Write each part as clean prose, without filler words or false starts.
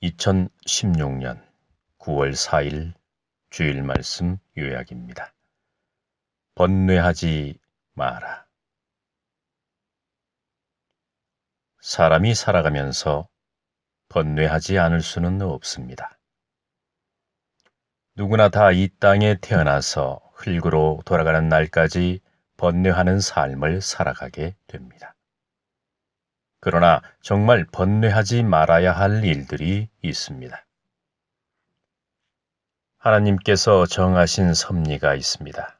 2016년 9월 4일 주일 말씀 요약입니다. 번뇌하지 마라. 사람이 살아가면서 번뇌하지 않을 수는 없습니다. 누구나 다 이 땅에 태어나서 흙으로 돌아가는 날까지 번뇌하는 삶을 살아가게 됩니다. 그러나 정말 번뇌하지 말아야 할 일들이 있습니다. 하나님께서 정하신 섭리가 있습니다.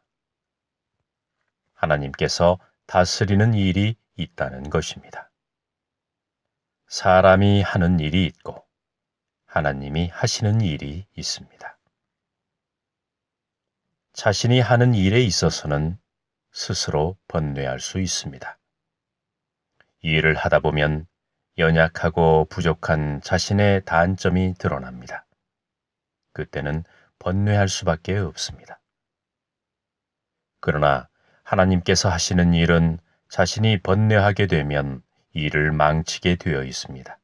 하나님께서 다스리는 일이 있다는 것입니다. 사람이 하는 일이 있고 하나님이 하시는 일이 있습니다. 자신이 하는 일에 있어서는 스스로 번뇌할 수 있습니다. 일을 하다 보면 연약하고 부족한 자신의 단점이 드러납니다. 그때는 번뇌할 수밖에 없습니다. 그러나 하나님께서 하시는 일은 자신이 번뇌하게 되면 일을 망치게 되어 있습니다.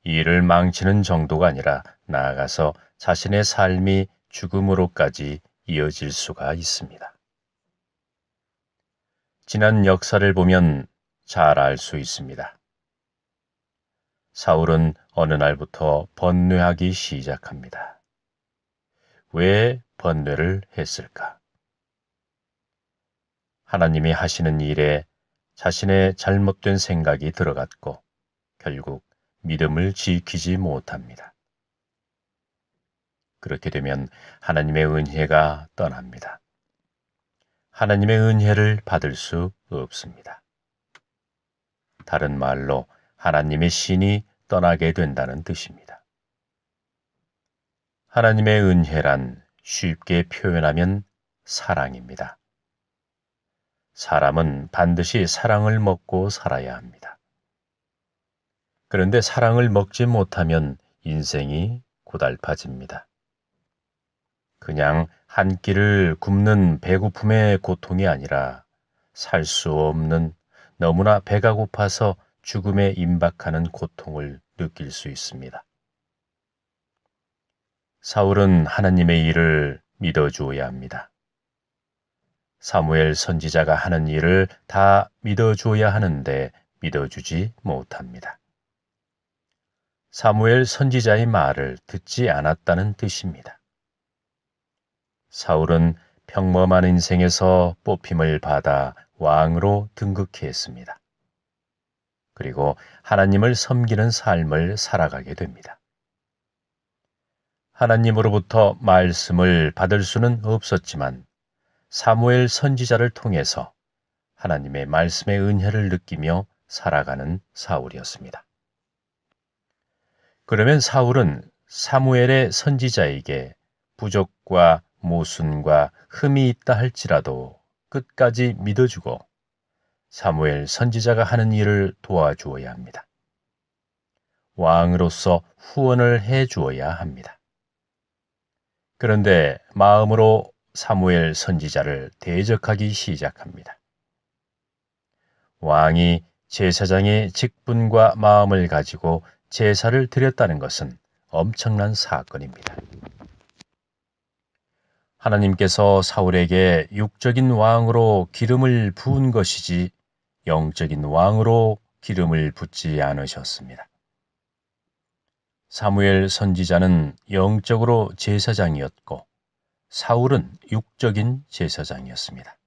일을 망치는 정도가 아니라 나아가서 자신의 삶이 죽음으로까지 이어질 수가 있습니다. 지난 역사를 보면 잘 알 수 있습니다. 사울은 어느 날부터 번뇌하기 시작합니다. 왜 번뇌를 했을까? 하나님이 하시는 일에 자신의 잘못된 생각이 들어갔고 결국 믿음을 지키지 못합니다. 그렇게 되면 하나님의 은혜가 떠납니다. 하나님의 은혜를 받을 수 없습니다. 다른 말로 하나님의 신이 떠나게 된다는 뜻입니다. 하나님의 은혜란 쉽게 표현하면 사랑입니다. 사람은 반드시 사랑을 먹고 살아야 합니다. 그런데 사랑을 먹지 못하면 인생이 고달파집니다. 그냥 한 끼를 굶는 배고픔의 고통이 아니라 살 수 없는 너무나 배가 고파서 죽음에 임박하는 고통을 느낄 수 있습니다. 사울은 하나님의 일을 믿어주어야 합니다. 사무엘 선지자가 하는 일을 다 믿어주어야 하는데 믿어주지 못합니다. 사무엘 선지자의 말을 듣지 않았다는 뜻입니다. 사울은 평범한 인생에서 뽑힘을 받아 왕으로 등극했습니다. 그리고 하나님을 섬기는 삶을 살아가게 됩니다. 하나님으로부터 말씀을 받을 수는 없었지만 사무엘 선지자를 통해서 하나님의 말씀의 은혜를 느끼며 살아가는 사울이었습니다. 그러면 사울은 사무엘의 선지자에게 부족과 모순과 흠이 있다 할지라도 끝까지 믿어주고 사무엘 선지자가 하는 일을 도와주어야 합니다. 왕으로서 후원을 해주어야 합니다. 그런데 마음으로 사무엘 선지자를 대적하기 시작합니다. 왕이 제사장의 직분과 마음을 가지고 제사를 드렸다는 것은 엄청난 사건입니다. 하나님께서 사울에게 육적인 왕으로 기름을 부은 것이지 영적인 왕으로 기름을 붓지 않으셨습니다. 사무엘 선지자는 영적으로 제사장이었고 사울은 육적인 제사장이었습니다.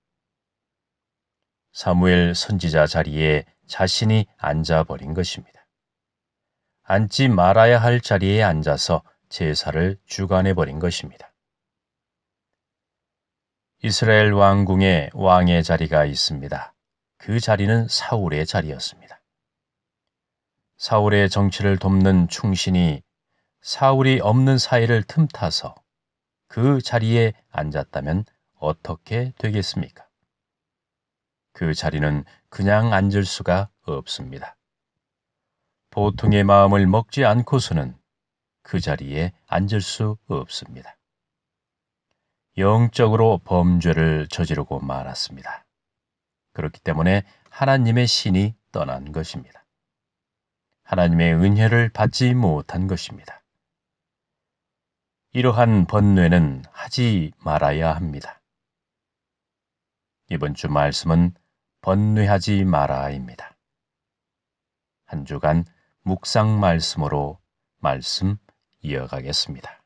사무엘 선지자 자리에 자신이 앉아버린 것입니다. 앉지 말아야 할 자리에 앉아서 제사를 주관해버린 것입니다. 이스라엘 왕궁에 왕의 자리가 있습니다. 그 자리는 사울의 자리였습니다. 사울의 정치를 돕는 충신이 사울이 없는 사이를 틈타서 그 자리에 앉았다면 어떻게 되겠습니까? 그 자리는 그냥 앉을 수가 없습니다. 보통의 마음을 먹지 않고서는 그 자리에 앉을 수 없습니다. 영적으로 범죄를 저지르고 말았습니다. 그렇기 때문에 하나님의 신이 떠난 것입니다. 하나님의 은혜를 받지 못한 것입니다. 이러한 번뇌는 하지 말아야 합니다. 이번 주 말씀은 번뇌하지 마라입니다. 한 주간 묵상 말씀으로 말씀 이어가겠습니다.